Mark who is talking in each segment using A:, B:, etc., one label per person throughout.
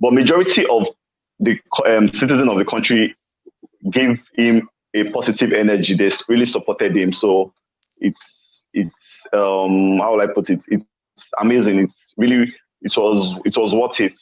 A: but majority of the citizens of the country gave him a positive energy. They really supported him. So it's how will I put it? It's amazing. It's really it was worth it.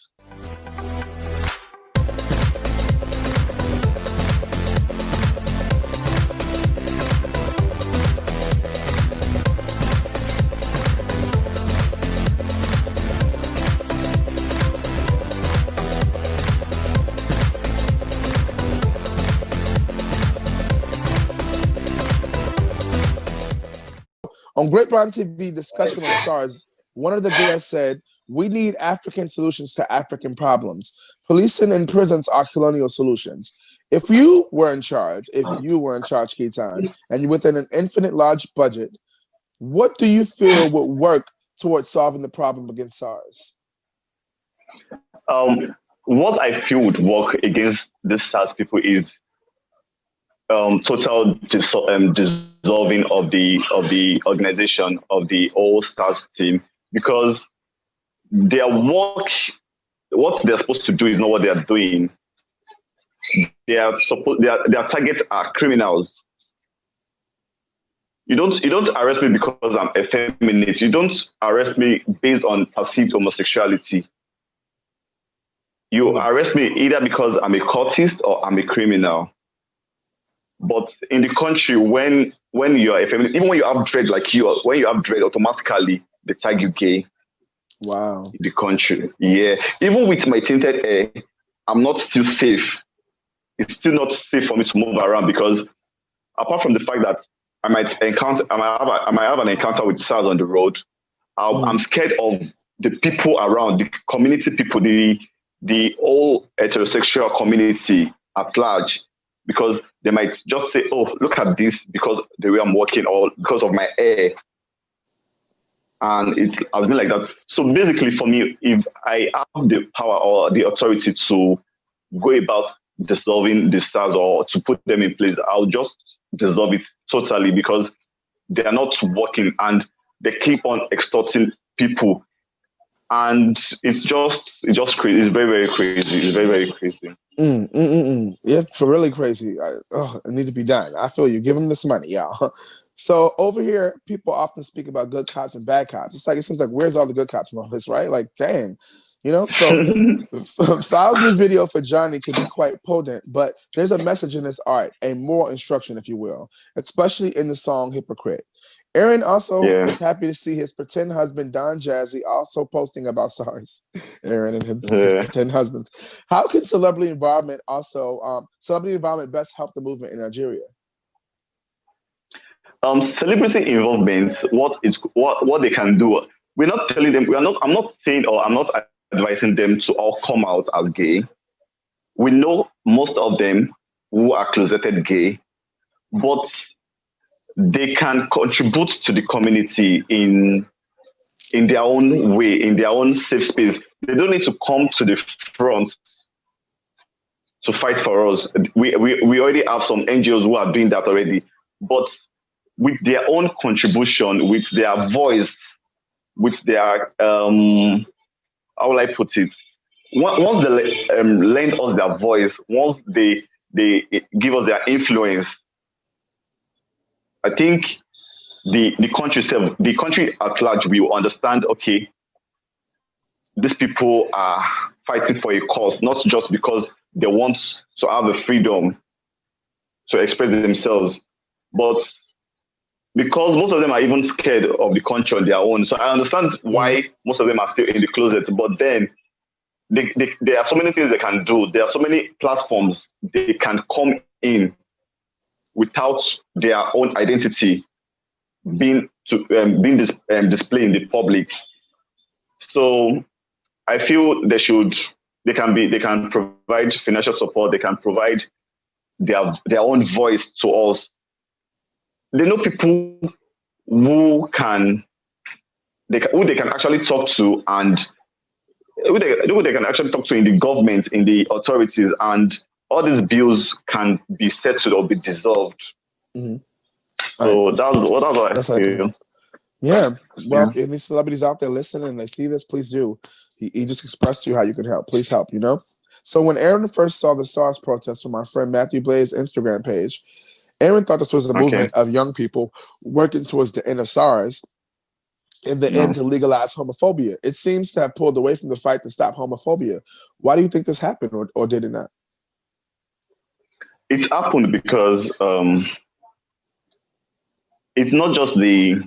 B: On Great Prime TV discussion on S.A.R.S, one of the guests said, "We need African solutions to African problems. Policing and prisons are colonial solutions." If you were in charge, Kitan, and within an infinite large budget, what do you feel would work towards solving the problem against S.A.R.S?
A: What I feel would work against this S.A.R.S people is total dissolving of the organization of the whole S.A.R.S team, because their work, what they're supposed to do, is not what they are doing. Their targets are criminals. You don't arrest me because I'm effeminate. You don't arrest me based on perceived homosexuality. You arrest me either because I'm a cultist or I'm a criminal. But in the country, when you are effeminate, even when you have dread when you have dread, automatically they tag you gay.
B: Wow.
A: In the country, yeah. Even with my tinted hair, I'm not still safe. It's still not safe for me to move around, because apart from the fact that I might have an encounter with S.A.R.S on the road, I'm scared of the people around, the community people, the whole heterosexual community at large, because they might just say, "Oh, look at this," because the way I'm walking or because of my hair. And it has been like that. So basically, for me, if I have the power or the authority to go about dissolving the S.A.R.S or to put them in place, I'll just dissolve it totally, because they are not working and they keep on extorting people. And it's just crazy. It's very, very crazy. It's very, very crazy.
B: Yeah, it's really crazy. It needs to be done. I feel you. Give them this money, y'all. So over here, people often speak about good cops and bad cops. It seems like, where's all the good cops from all this, right? Like, dang, So Fowl's new video for Johnny could be quite potent, but there's a message in this art, a moral instruction, if you will, especially in the song "Hypocrite." Aaron also is happy to see his pretend husband Don Jazzy also posting about S.A.R.S. Aaron and his pretend husbands. How can celebrity involvement best help the movement in Nigeria?
A: Celebrity involvement, what they can do. We're not telling them. I'm not saying, or I'm not advising them to all come out as gay. We know most of them who are closeted gay, but they can contribute to the community in their own way, in their own safe space. They don't need to come to the front to fight for us. We already have some NGOs who are doing that already, but with their own contribution, with their voice, with their how will I put it? Once they lend us their voice, once they give us their influence, I think the country at large will understand. Okay, these people are fighting for a cause, not just because they want to have the freedom to express themselves, but because most of them are even scared of the country on their own. So I understand why most of them are still in the closet. But then there are so many things they can do. There are so many platforms they can come in without their own identity being displayed in the public. So I feel they can provide financial support. They can provide their own voice to us. They know people who they can actually talk to, and who they can actually talk to in the government, in the authorities, and all these bills can be settled or be dissolved. So that's what I feel.
B: Yeah. Well, if any celebrities out there listening and they see this, please do He just expressed to you how you could help. Please help, you know? So when Aaron first saw the S.A.R.S protest from our friend Matthew Blaze's Instagram page, Aaron thought this was a movement
A: Okay.
B: of young people working towards the end of S.A.R.S in the end
A: No.
B: to legalize homophobia. It seems to have pulled away from the fight to stop homophobia. Why do you think this happened, or did it not?
A: It happened because it's not just the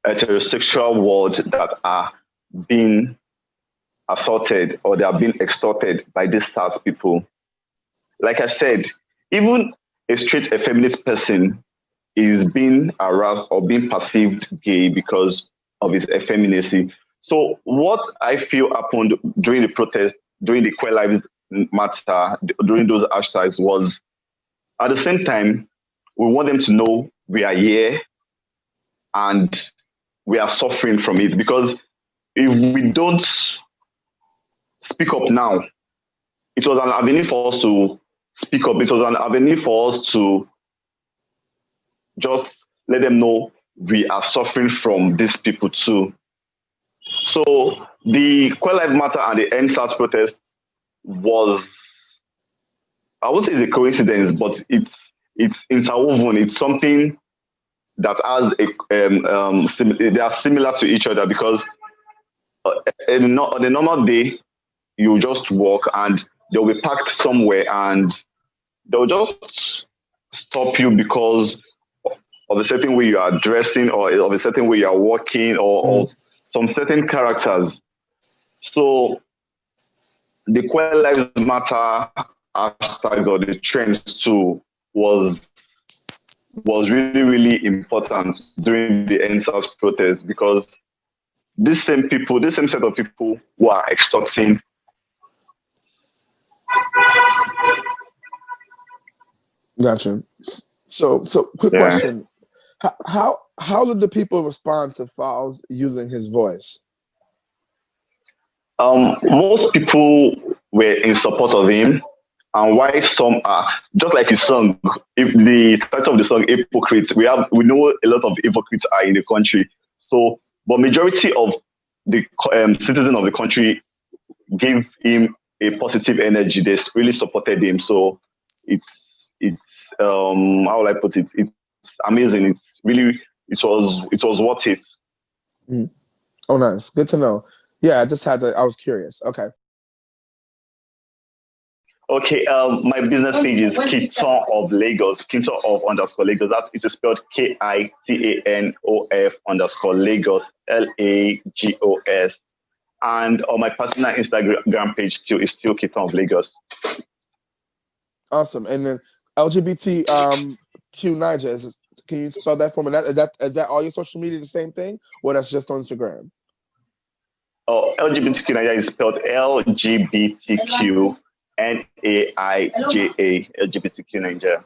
A: heterosexual world that are being assaulted or they are being extorted by these S.A.R.S people. Like I said, even a straight, a feminist person is being harassed or being perceived gay because of his effeminacy. So what I feel happened during the protest, during the Queer Lives Matter, during those hashtags was at the same time, we want them to know we are here and we are suffering from it because if we don't speak up now, it was an avenue for us to speak up. It was an avenue for us to just let them know we are suffering from these people too. So the Queer Lives Matter and the End SARS protest was, I would say, it's a coincidence, but it's interwoven. It's something that has they are similar to each other because on a normal day you just walk and they'll be packed somewhere and they'll just stop you because of a certain way you are dressing or of a certain way you are walking or of some certain characters. So the Queer Lives Matter hashtags or the trends too was was really important during the NSAS protest because these same people, this same set of people who are extorting.
B: Gotcha. So quick
A: Yeah.
B: question: how did the people respond to Falz using his voice?
A: Most people were in support of him, and why some are just like his song. If the title of the song "Hypocrites," we know a lot of hypocrites are in the country. So, but majority of the citizens of the country gave him a positive energy. They really supported him. So it's how will I put it? It's amazing. It's really it was worth it.
B: Mm. Oh, nice. Good to know. Yeah, I just had to. I was curious. Okay.
A: Okay, my business page is Kitan of Lagos, Kitan of underscore Lagos. That is spelled KITANOF underscore Lagos, LAGOS. And on my personal Instagram page too is still Kitan of Lagos.
B: Awesome. And then LGBT Q Niger can you spell that for me? Is that all your social media the same thing, or that's just on Instagram?
A: Oh, LGBTQ Nigeria is spelled LGBTQ NAIJA, LGBTQ Nigeria.